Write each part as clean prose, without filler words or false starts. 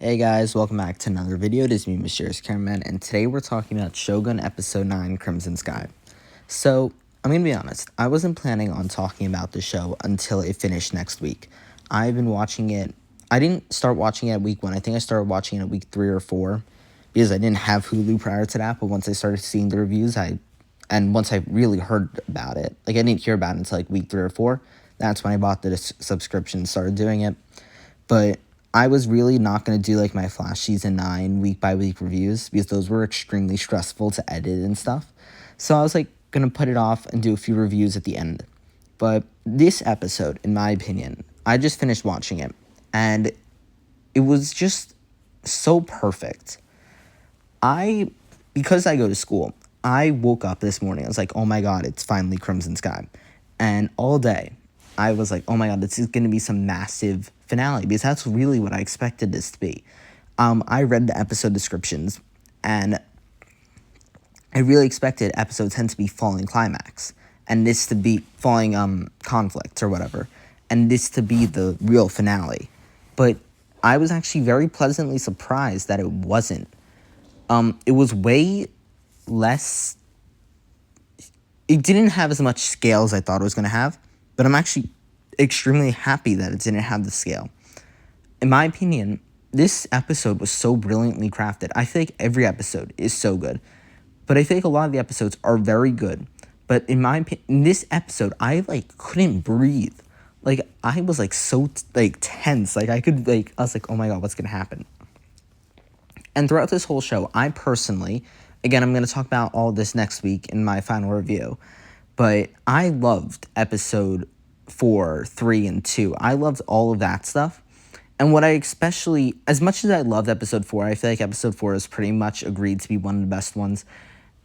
Hey guys, welcome back to another video. It is me, Mysterious Cameraman, and today we're talking about Shogun Episode 9, Crimson Sky. So, I'm going to be honest, I wasn't planning on talking about the show until it finished next week. I've been watching it, I didn't start watching it at week 1, I think I started watching it at week 3 or 4, because I didn't have Hulu prior to that, but once I started seeing the reviews, and once I really heard about it, I didn't hear about it until week 3 or 4, that's when I bought the subscription and started doing it. But I was really not going to do my Flash Season 9 week-by-week reviews because those were extremely stressful to edit and stuff. So I was going to put it off and do a few reviews at the end. But this episode, in my opinion, I just finished watching it, and it was just so perfect. Because I go to school, I woke up this morning, I was like, oh my god, it's finally Crimson Sky. And all day, I was like, oh my god, this is going to be some massive finale, because that's really what I expected this to be. I read the episode descriptions, and I really expected episode 10 to be Falling Climax, and this to be Falling Conflict, or whatever, and this to be the real finale. But I was actually very pleasantly surprised that it wasn't. It was way less... It didn't have as much scale as I thought it was going to have, but I'm actually extremely happy that it didn't have the scale. In my opinion, this episode was so brilliantly crafted. I feel like every episode is so good, but I feel like a lot of the episodes are very good. But in my opinion, in this episode, I couldn't breathe. I was so tense. I was like, oh my god, what's gonna happen? And throughout this whole show, I personally, again, I'm going to talk about all this next week in my final review, but I loved episode 4, 3, and 2. I loved all of that stuff. And what I especially, as much as I loved episode 4, I feel like episode 4 is pretty much agreed to be one of the best ones.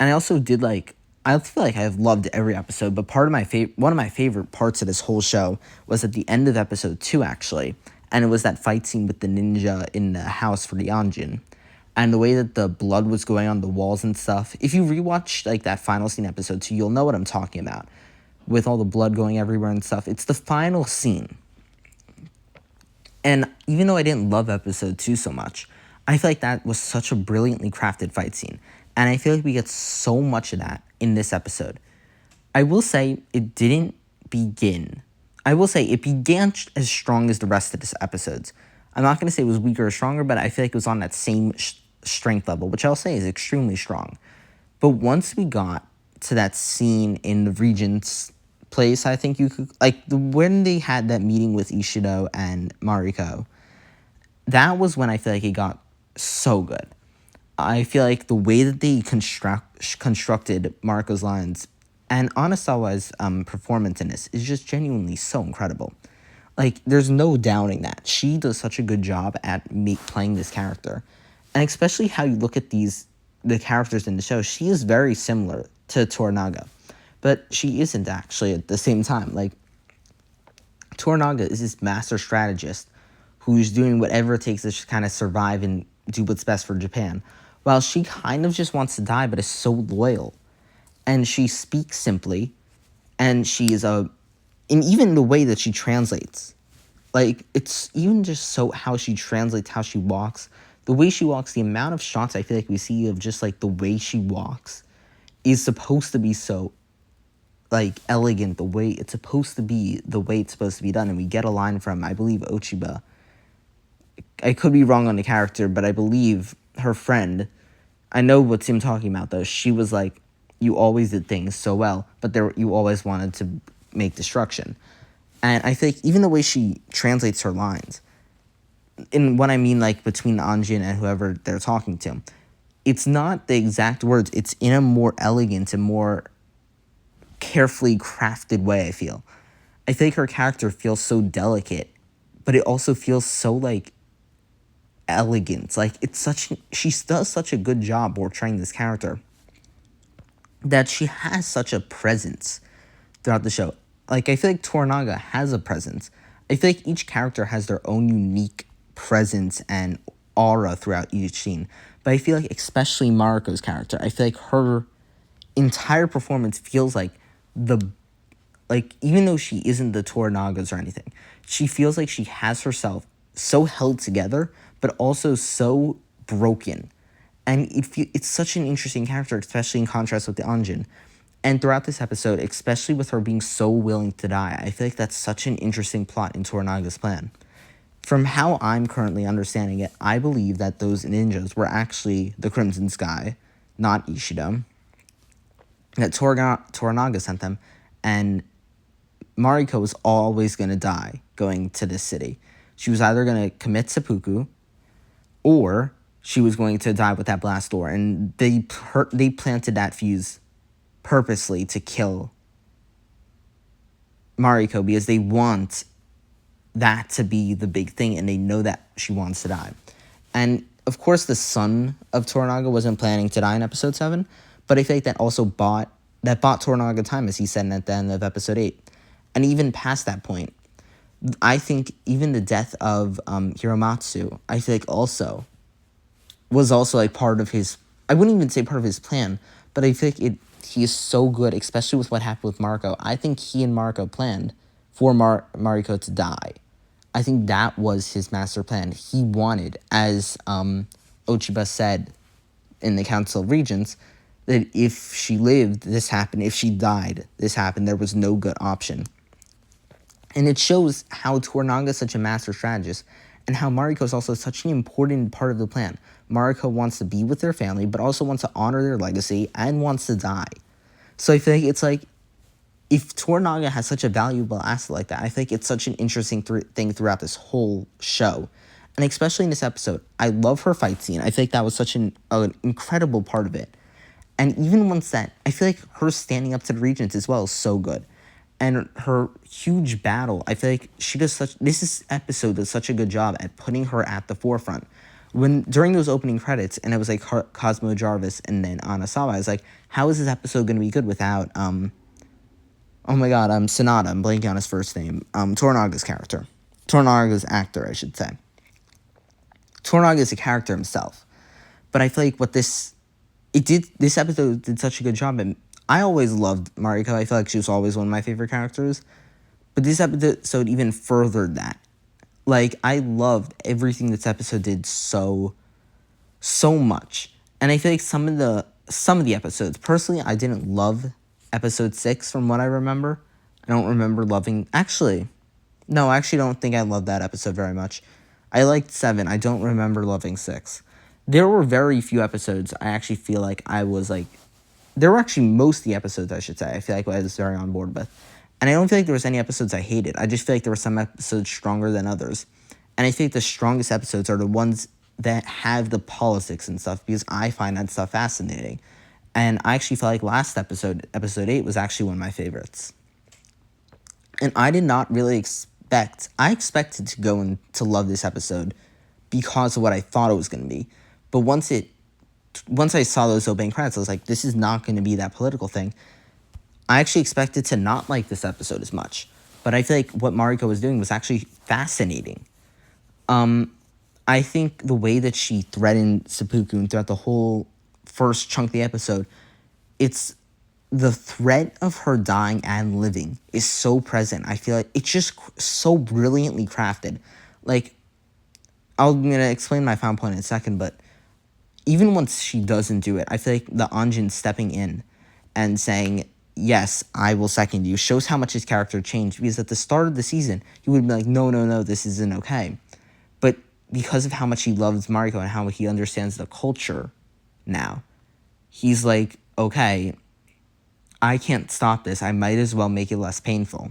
And I also did I feel like I've loved every episode, but one of my favorite parts of this whole show was at the end of episode 2, actually. And it was that fight scene with the ninja in the house for the Anjin. And the way that the blood was going on the walls and stuff. If you rewatch that final scene episode 2, you'll know what I'm talking about. With all the blood going everywhere and stuff. It's the final scene. And even though I didn't love episode 2 so much, I feel like that was such a brilliantly crafted fight scene. And I feel like we get so much of that in this episode. I will say it didn't begin. I will say it began as strong as the rest of the episodes. I'm not going to say it was weaker or stronger, but I feel like it was on that same strength level, which I'll say is extremely strong. But once we got to that scene in the Regent's place, I think you could, when they had that meeting with Ishido and Mariko, that was when I feel like it got so good. I feel like the way that they constructed Mariko's lines and Anasawa's performance in this is just genuinely so incredible. There's no doubting that. She does such a good job at playing this character. And especially how you look at the characters in the show, she is very similar to Toranaga. But she isn't actually at the same time. Toranaga is this master strategist who's doing whatever it takes to kind of survive and do what's best for Japan. While she kind of just wants to die, but is so loyal. And she speaks simply. And she is and even the way that she translates. It's even just so how she translates, how she walks. The way she walks, the amount of shots I feel like we see of just the way she walks is supposed to be so elegant, the way it's supposed to be, the way it's supposed to be done. And we get a line from, I believe, Ochiba. I could be wrong on the character, but I believe her friend, I know what I'm talking about though. She was like, you always did things so well, but you always wanted to make destruction. And I think even the way she translates her lines, in what I mean between Anjin and whoever they're talking to, it's not the exact words, it's in a more elegant and more carefully crafted way, I feel. I think her character feels so delicate, but it also feels so elegant. She does such a good job portraying this character that she has such a presence throughout the show. I feel like Toranaga has a presence. I feel like each character has their own unique presence and aura throughout each scene. But I feel like especially Mariko's character, I feel like her entire performance feels even though she isn't the Toranaga's or anything, she feels like she has herself so held together, but also so broken. And it's such an interesting character, especially in contrast with the Anjin. And throughout this episode, especially with her being so willing to die, I feel like that's such an interesting plot in Toranaga's plan. From how I'm currently understanding it, I believe that those ninjas were actually the Crimson Sky, not Ishida. That Toranaga sent them, and Mariko was always going to die going to this city. She was either going to commit seppuku, or she was going to die with that blast door. And they planted that fuse purposely to kill Mariko because they want that to be the big thing, and they know that she wants to die. And of course, the son of Toranaga wasn't planning to die in episode 7, but I feel like that also bought Toranaga time, as he said at the end of episode 8. And even past that point, I think even the death of Hiramatsu, I feel like was also like part of his, I wouldn't even say part of his plan, but I feel like he is so good, especially with what happened with Mariko. I think he and Mariko planned for Mariko to die. I think that was his master plan. He wanted, as Ochiba said in the Council of Regents, that if she lived, this happened. If she died, this happened. There was no good option. And it shows how Toranaga is such a master strategist, and how Mariko is also such an important part of the plan. Mariko wants to be with their family, but also wants to honor their legacy and wants to die. So I think it's like, if Toranaga has such a valuable asset like that, I think it's such an interesting thing throughout this whole show. And especially in this episode, I love her fight scene. I think that was such an incredible part of it. And even once that, I feel like her standing up to the Regents as well is so good. And her huge battle, I feel like this episode does such a good job at putting her at the forefront. During those opening credits, and it was like Cosmo Jarvis and then Anasawa, I was like, how is this episode going to be good without, oh my god, Sonata, I'm blanking on his first name, Toranaga's character. Toranaga's actor, I should say. Toranaga is a character himself. But I feel like this episode did such a good job, and I always loved Mariko. I feel like she was always one of my favorite characters. But this episode even furthered that. Like, I loved everything this episode did so much. And I feel like some of the episodes, personally, I didn't love episode 6 from what I remember. I don't remember loving... I actually don't think I loved that episode very much. I liked 7. I don't remember loving 6. There were very few episodes I actually feel like I was like... There were actually most of the episodes, I should say, I feel like I was very on board with. And I don't feel like there was any episodes I hated. I just feel like there were some episodes stronger than others. And I think the strongest episodes are the ones that have the politics and stuff, because I find that stuff fascinating. And I actually felt like last episode 8, was actually one of my favorites. And I did not really expect... I expected to go and to love this episode because of what I thought it was going to be. But once I saw those opening credits, I was like, this is not going to be that political thing. I actually expected to not like this episode as much. But I feel like what Mariko was doing was actually fascinating. I think the way that she threatened seppuku throughout the whole first chunk of the episode, it's the threat of her dying and living is so present. I feel like it's just so brilliantly crafted. Like, I'm going to explain my final point in a second, but even once she doesn't do it, I feel like the Anjin stepping in and saying, yes, I will second you, shows how much his character changed. Because at the start of the season, he would be like, no, this isn't okay. But because of how much he loves Mariko and how he understands the culture now, he's like, okay, I can't stop this. I might as well make it less painful.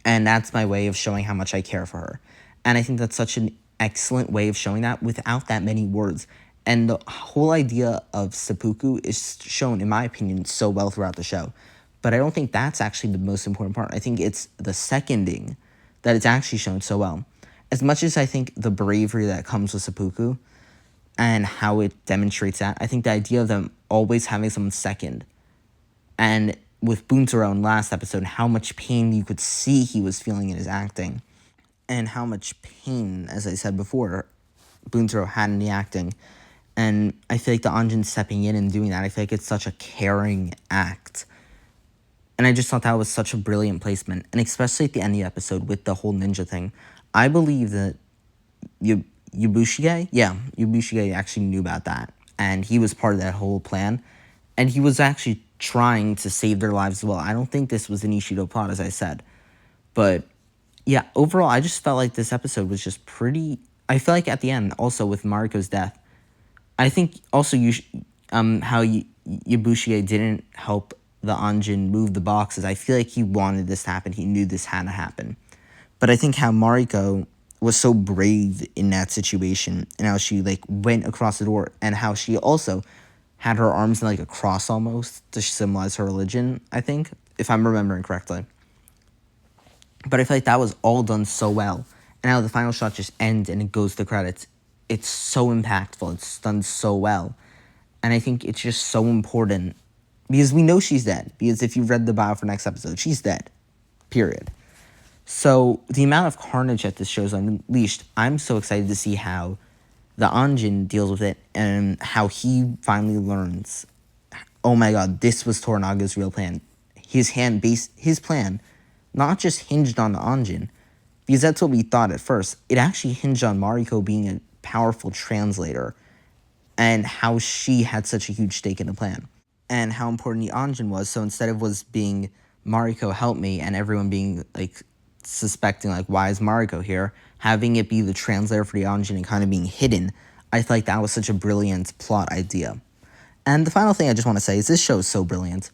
And that's my way of showing how much I care for her. And I think that's such an excellent way of showing that without that many words. And the whole idea of seppuku is shown, in my opinion, so well throughout the show. But I don't think that's actually the most important part. I think it's the seconding that it's actually shown so well. As much as I think the bravery that comes with seppuku and how it demonstrates that, I think the idea of them always having someone second, and with Buntaro in last episode, how much pain you could see he was feeling in his acting, and how much pain, as I said before, Buntaro had in the acting. And I feel like the Anjin stepping in and doing that, I feel like it's such a caring act. And I just thought that was such a brilliant placement. And especially at the end of the episode with the whole ninja thing, I believe that Yabushige? Yeah, Yabushige actually knew about that. And he was part of that whole plan. And he was actually trying to save their lives as well. I don't think this was an Ishido plot, as I said. But yeah, overall, I just felt like this episode was just pretty. I feel like at the end, also with Mariko's death, I think also how Yabushige didn't help the Anjin move the boxes. I feel like he wanted this to happen. He knew this had to happen. But I think how Mariko was so brave in that situation and how she like went across the door and how she also had her arms in like a cross almost to symbolize her religion, I think, if I'm remembering correctly. But I feel like that was all done so well. And how the final shot just ends and it goes to the credits. It's so impactful. It's done so well. And I think it's just so important because we know she's dead. Because if you've read the bio for next episode, she's dead. Period. So the amount of carnage that this show's unleashed, I'm so excited to see how the Anjin deals with it and how he finally learns, oh my god, this was Toranaga's real plan. His plan not just hinged on the Anjin, because that's what we thought at first. It actually hinged on Mariko being a powerful translator and how she had such a huge stake in the plan and how important the Anjin was. So instead of was being Mariko help me and everyone being like suspecting like why is Mariko here, having it be the translator for the Anjin and kind of being hidden, I feel like that was such a brilliant plot idea. And the final thing I just want to say is this show is so brilliant.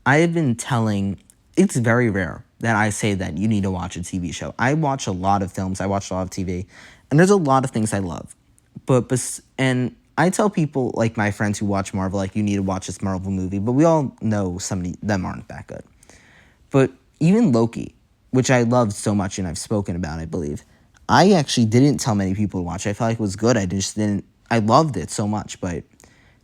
I have been telling, it's very rare that I say that you need to watch a TV show. I watch a lot of films, I watch a lot of TV, and there's a lot of things I love. And I tell people, like my friends who watch Marvel, like, you need to watch this Marvel movie, but we all know some of them aren't that good. But even Loki, which I loved so much and I've spoken about, I believe, I actually didn't tell many people to watch. I felt like it was good. I loved it so much. But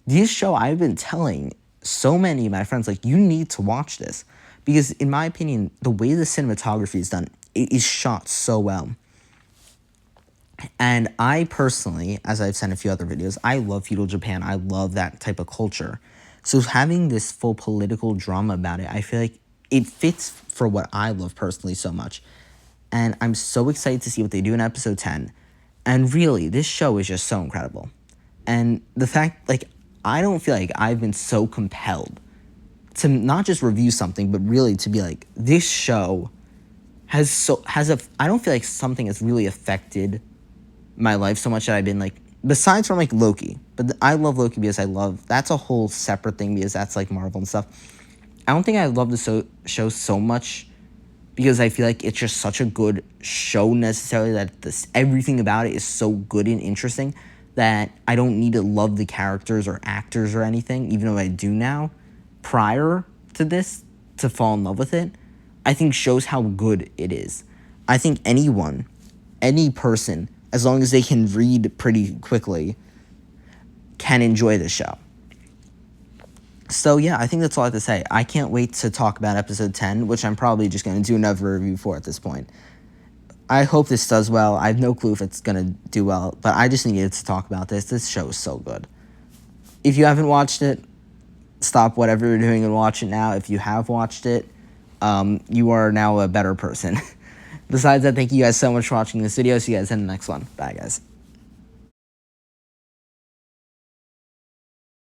this show, I've been telling so many of my friends, like, you need to watch this. Because in my opinion, the way the cinematography is done, it is shot so well. And I personally, as I've said in a few other videos, I love feudal Japan. I love that type of culture. So having this full political drama about it, I feel like it fits for what I love personally so much. And I'm so excited to see what they do in episode 10. And really, this show is just so incredible. And the fact, like, I don't feel like I've been so compelled to not just review something, but really to be like, this show I don't feel like something has really affected my life so much that I've been like, besides from like Loki, but I love Loki because that's a whole separate thing because that's like Marvel and stuff. I don't think I love the show so much because I feel like it's just such a good show necessarily that everything about it is so good and interesting that I don't need to love the characters or actors or anything, even though I do now. Prior to this, to fall in love with it, I think shows how good it is. I think any person, as long as they can read pretty quickly, can enjoy the show. So yeah, I think that's all I have to say. I can't wait to talk about episode 10, which I'm probably just going to do another review for at this point. I hope this does well. I have no clue if it's going to do well, but I just needed to talk about this. This show is so good. If you haven't watched it, stop whatever you're doing and watch it now. If you have watched it, you are now a better person. Besides that, thank you guys so much for watching this video. See you guys in the next one. Bye, guys.